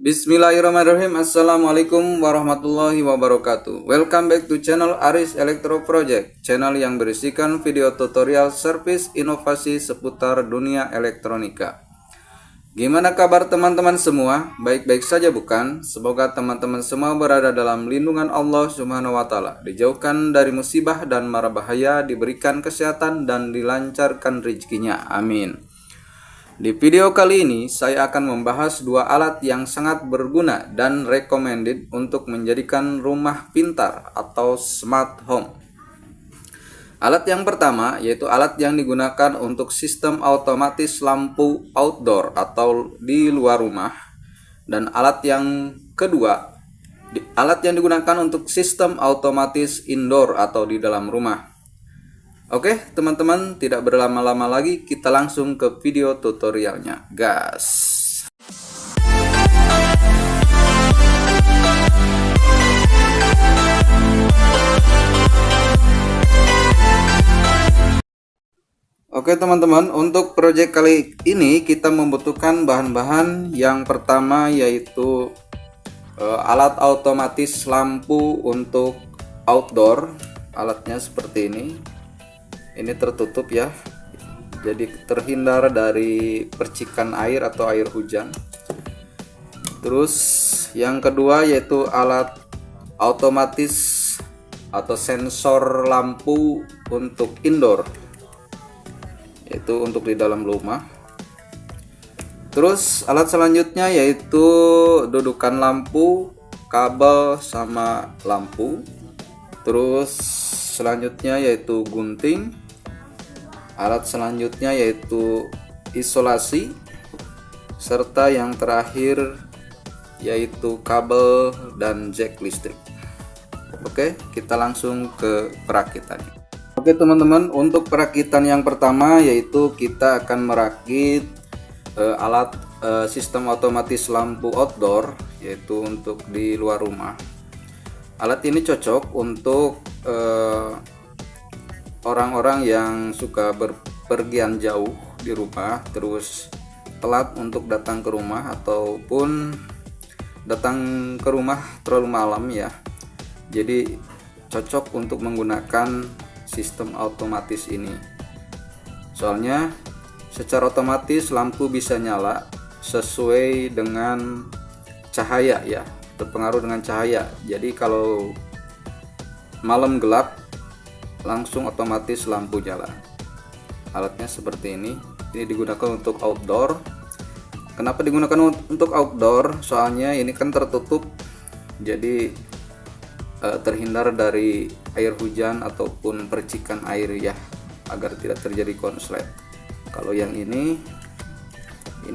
Bismillahirrahmanirrahim. Assalamualaikum warahmatullahi wabarakatuh. Welcome back to channel Aris Electro Project, channel yang berisikan video tutorial service inovasi seputar dunia elektronika. Gimana kabar teman-teman semua? Baik-baik saja bukan? Semoga teman-teman semua berada dalam lindungan Allah Subhanahu wa taala, dijauhkan dari musibah dan mara bahaya, diberikan kesehatan dan dilancarkan rezekinya. Amin. Di video kali ini saya akan membahas dua alat yang sangat berguna dan recommended untuk menjadikan rumah pintar atau smart home. Alat yang pertama yaitu alat yang digunakan untuk sistem otomatis lampu outdoor atau di luar rumah, dan alat yang kedua alat yang digunakan untuk sistem otomatis indoor atau di dalam rumah. Oke teman-teman, tidak berlama-lama lagi, kita langsung ke video tutorialnya. Gas. Oke teman-teman, untuk project kali ini kita membutuhkan bahan-bahan. Yang pertama yaitu alat otomatis lampu untuk outdoor. Alatnya seperti ini. Ini tertutup ya, jadi terhindar dari percikan air atau air hujan. Terus yang kedua yaitu alat otomatis atau sensor lampu untuk indoor, yaitu untuk di dalam rumah. Terus alat selanjutnya yaitu dudukan lampu, kabel sama lampu. Terus selanjutnya yaitu gunting. Alat selanjutnya yaitu isolasi, serta yang terakhir yaitu kabel dan jack listrik. Oke, kita langsung ke perakitannya. Oke teman-teman, untuk perakitan yang pertama yaitu kita akan merakit alat sistem otomatis lampu outdoor, yaitu untuk di luar rumah. Alat ini cocok untuk orang-orang yang suka berpergian jauh di rumah, terus telat untuk datang ke rumah ataupun datang ke rumah terlalu malam ya. Jadi cocok untuk menggunakan sistem otomatis ini. Soalnya secara otomatis lampu bisa nyala sesuai dengan cahaya ya, terpengaruh dengan cahaya. Jadi kalau malam gelap langsung otomatis lampu nyala. Alatnya seperti ini. Ini digunakan untuk outdoor. Kenapa digunakan untuk outdoor? Soalnya ini kan tertutup, jadi terhindar dari air hujan ataupun percikan air ya, agar tidak terjadi konslet. Kalau yang ini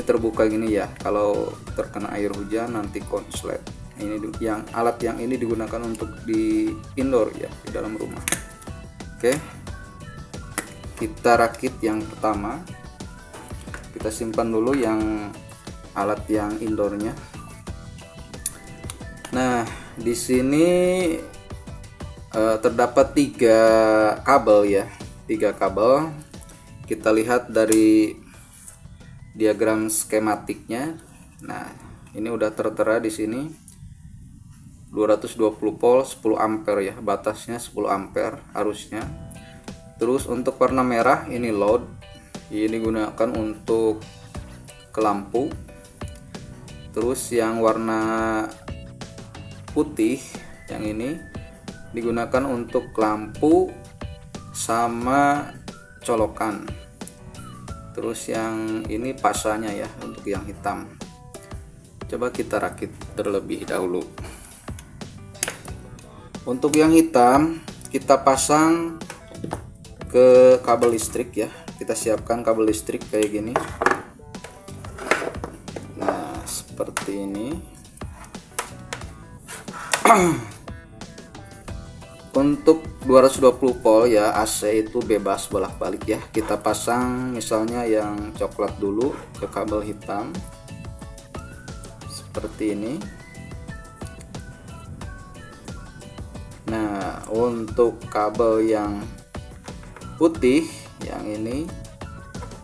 terbuka gini ya, kalau terkena air hujan nanti konslet. Ini yang alat yang ini digunakan untuk di indoor ya, di dalam rumah. Oke, kita rakit yang pertama. Kita simpan dulu yang alat yang indoornya. Nah, di sini terdapat 3 kabel ya, 3 kabel. Kita lihat dari diagram skematiknya. Nah, ini udah tertera di sini 220 volt 10 ampere ya, batasnya 10 ampere arusnya. Terus untuk warna merah ini load, ini digunakan untuk ke lampu. Terus yang warna putih yang ini digunakan untuk lampu sama colokan. Terus yang ini pasanya ya, untuk yang hitam. Coba kita rakit terlebih dahulu. Untuk yang hitam kita pasang ke kabel listrik ya. Kita siapkan kabel listrik kayak gini. Nah, seperti ini. Untuk 220 volt ya, AC itu bebas bolak-balik ya. Kita pasang misalnya yang coklat dulu ke kabel hitam. Seperti ini. Nah, untuk kabel yang putih yang ini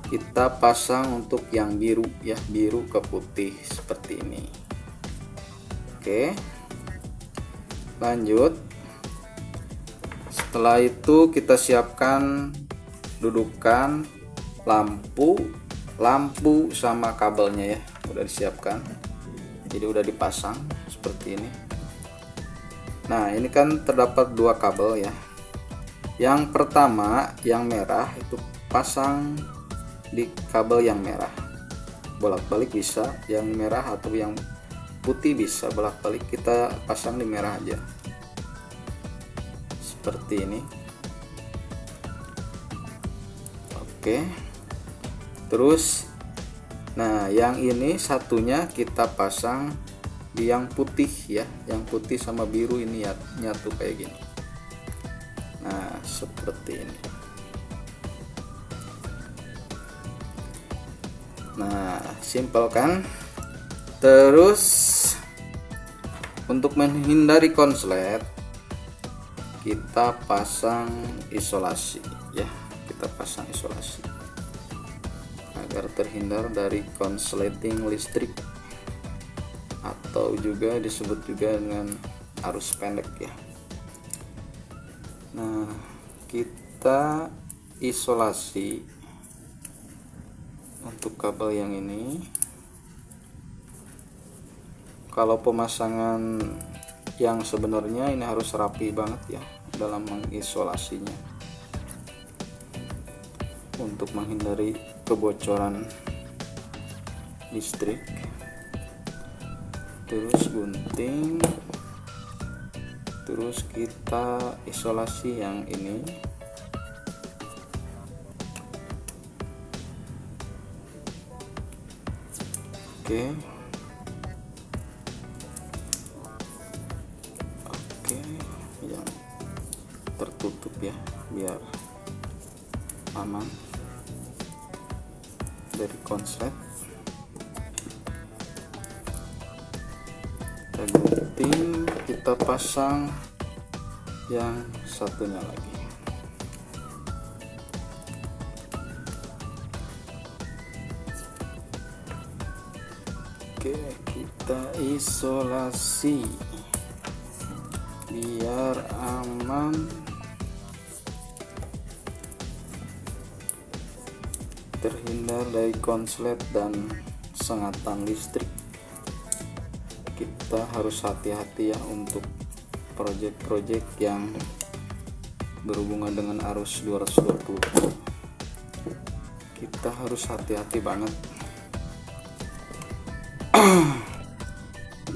kita pasang untuk yang biru ya, biru ke putih seperti ini. Oke, lanjut. Setelah itu kita siapkan dudukan lampu sama kabelnya ya, udah disiapkan, jadi udah dipasang seperti ini. Nah, ini kan terdapat dua kabel ya. Yang pertama yang merah itu pasang di kabel yang merah, bolak-balik bisa, yang merah atau yang putih bisa bolak-balik, kita pasang di merah aja seperti ini. Oke, terus nah yang ini satunya kita pasang di yang putih ya, yang putih sama biru ini ya, nyatu kayak gini. Nah, seperti ini. Nah, simpel kan? Terus untuk menghindari konslet, kita pasang isolasi ya, kita pasang isolasi agar terhindar dari konsleting listrik, atau juga disebut juga dengan arus pendek ya. Nah, kita isolasi untuk kabel yang ini. Kalau pemasangan yang sebenarnya ini harus rapi banget ya dalam mengisolasinya, untuk menghindari kebocoran listrik. Terus gunting, terus kita isolasi yang ini. Oke, yang tertutup ya, biar aman dari konslet. Kita gunting, kita pasang yang satunya lagi. Oke, kita isolasi biar aman, terhindar dari konslet dan sengatan listrik. Kita harus hati-hati ya untuk proyek-proyek yang berhubungan dengan arus 220 volt. Kita harus hati-hati banget.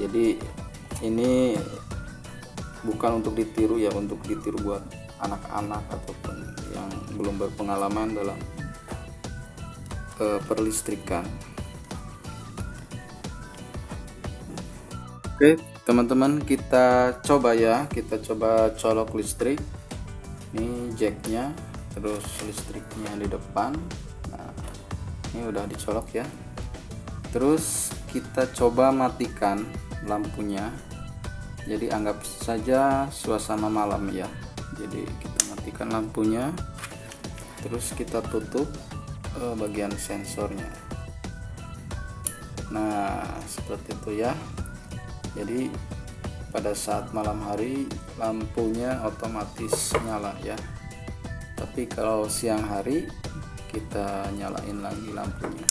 Jadi ini bukan untuk ditiru ya, untuk ditiru buat anak-anak ataupun yang belum berpengalaman dalam perlistrikan. Oke teman-teman, kita coba ya, kita coba colok listrik. Ini jacknya, terus listriknya di depan. Nah, ini udah dicolok ya. Terus kita coba matikan lampunya. Jadi anggap saja suasana malam ya. Jadi kita matikan lampunya, terus kita tutup bagian sensornya. Nah, seperti itu ya. Jadi pada saat malam hari lampunya otomatis nyala ya. Tapi kalau siang hari kita nyalain lagi lampunya,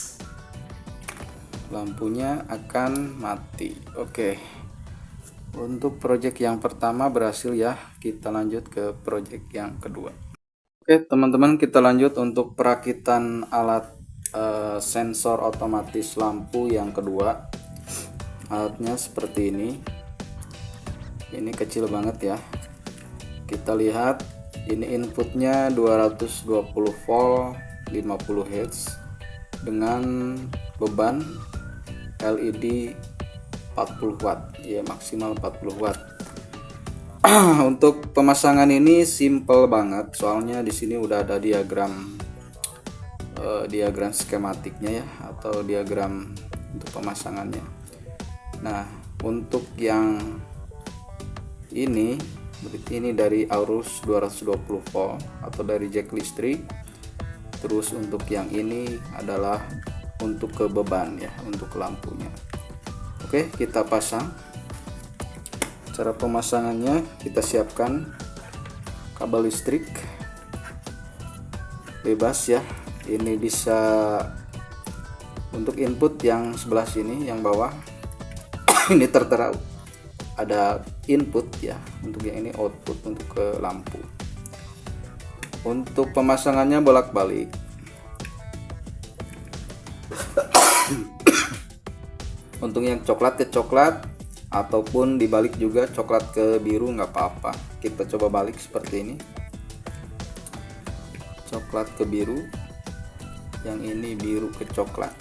lampunya akan mati. Oke. Untuk project yang pertama berhasil ya, kita lanjut ke project yang kedua. Oke teman-teman, kita lanjut untuk perakitan alat sensor otomatis lampu yang kedua. Alatnya seperti ini kecil banget ya. Kita lihat ini inputnya 220 volt 50 Hz dengan beban LED 40 watt ya, maksimal 40 watt. Untuk pemasangan ini simple banget, soalnya di sini udah ada diagram skematiknya ya, atau diagram untuk pemasangannya. Nah, untuk yang ini dari arus 220 volt atau dari jack listrik. Terus untuk yang ini adalah untuk ke beban ya, untuk lampunya. Oke, kita pasang. Cara pemasangannya, kita siapkan kabel listrik bebas ya. Ini bisa untuk input yang sebelah sini, yang bawah ini tertera ada input ya, untuk yang ini output untuk ke lampu. Untuk pemasangannya bolak-balik. Untuk yang coklat ke coklat ataupun dibalik juga, coklat ke biru nggak apa-apa. Kita coba balik seperti ini, coklat ke biru, yang ini biru ke coklat.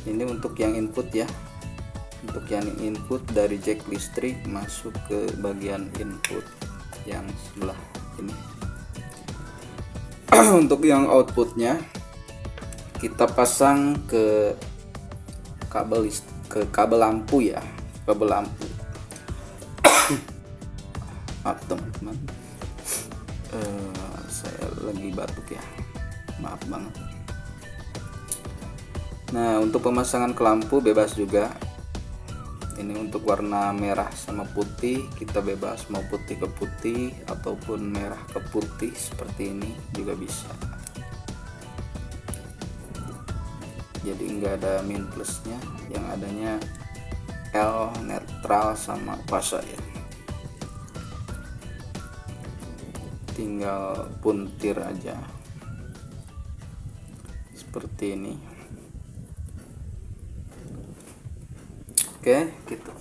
Ini untuk yang input ya, untuk yang input dari jack listrik masuk ke bagian input yang sebelah ini. Untuk yang outputnya kita pasang ke kabel lampu ya, kabel lampu. Maaf teman-teman, saya lagi batuk ya, maaf banget. Nah, untuk pemasangan ke lampu bebas juga. Ini untuk warna merah sama putih, kita bebas mau putih ke putih ataupun merah ke putih, seperti ini juga bisa. Jadi enggak ada min plusnya, yang adanya L netral sama fase ya. Tinggal puntir aja seperti ini. Oke, gitu.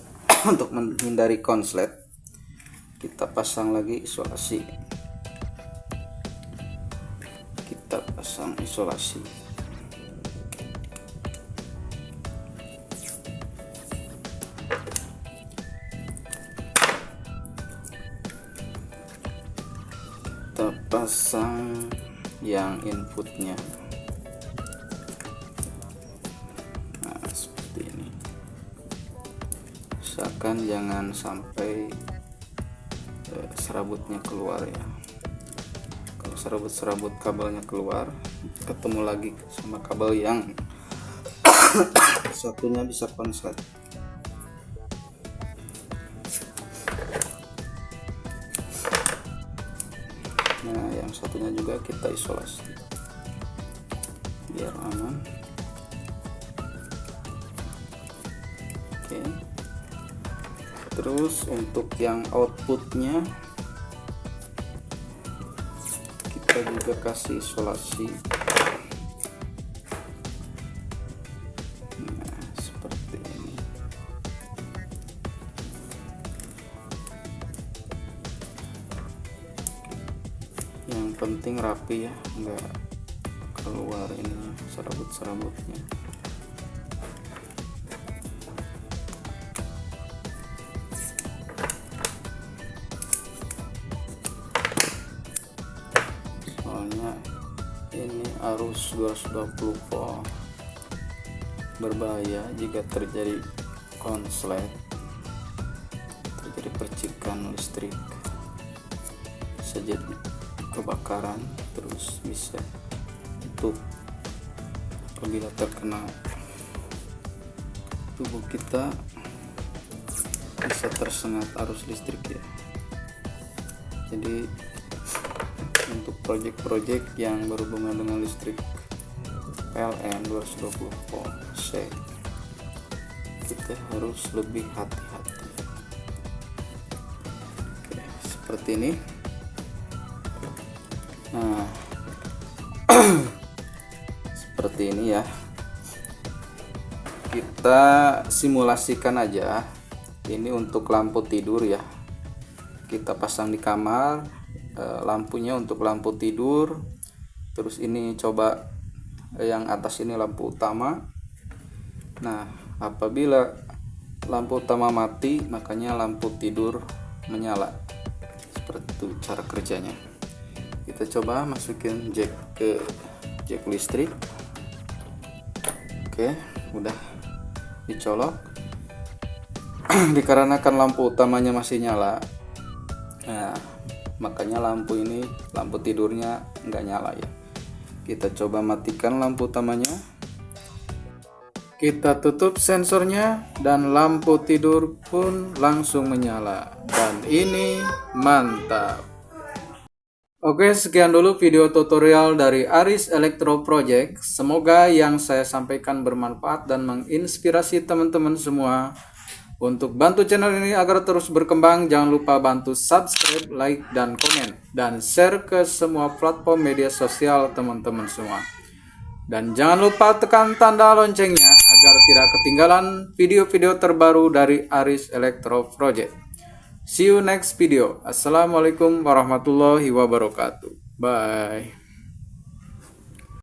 Untuk menghindari konslet, kita pasang lagi isolasi. Kita pasang isolasi. Kita pasang yang inputnya. Usahakan jangan sampai serabutnya keluar ya. Kalau serabut kabelnya keluar, ketemu lagi sama kabel yang satunya bisa konslet. Nah, yang satunya juga kita isolasi biar aman. Oke. Terus untuk yang outputnya kita juga kasih isolasi. Nah, seperti ini. Yang penting rapi ya, enggak keluar ininya, serabut-serabutnya. Ini arus 220 volt, berbahaya jika terjadi konslet, terjadi percikan listrik, bisa jadi kebakaran, terus bisa untuk apabila terkena tubuh kita bisa tersengat arus listrik ya. Jadi untuk proyek-proyek yang berhubungan dengan listrik PLN 220 volt C, kita harus lebih hati-hati. Oke, seperti ini. Nah, seperti ini ya. Kita simulasikan aja. Ini untuk lampu tidur ya. Kita pasang di kamar. Lampunya untuk lampu tidur. Terus ini coba yang atas ini lampu utama. Nah, apabila lampu utama mati, makanya lampu tidur menyala. Seperti itu cara kerjanya. Kita coba masukin jack ke jack listrik. Oke, udah dicolok. Dikarenakan lampu utamanya masih nyala, nah makanya lampu tidurnya nggak nyala ya. Kita coba matikan lampu utamanya. Oke, Kita tutup sensornya dan lampu tidur pun langsung menyala. Dan ini mantap. Oke, sekian dulu video tutorial dari Aris Electro Project. Semoga yang saya sampaikan bermanfaat dan menginspirasi teman-teman semua. Untuk bantu channel ini agar terus berkembang, jangan lupa bantu subscribe, like, dan komen. Dan share ke semua platform media sosial teman-teman semua. Dan jangan lupa tekan tanda loncengnya agar tidak ketinggalan video-video terbaru dari Aris Electro Project. See you next video. Assalamualaikum warahmatullahi wabarakatuh. Bye.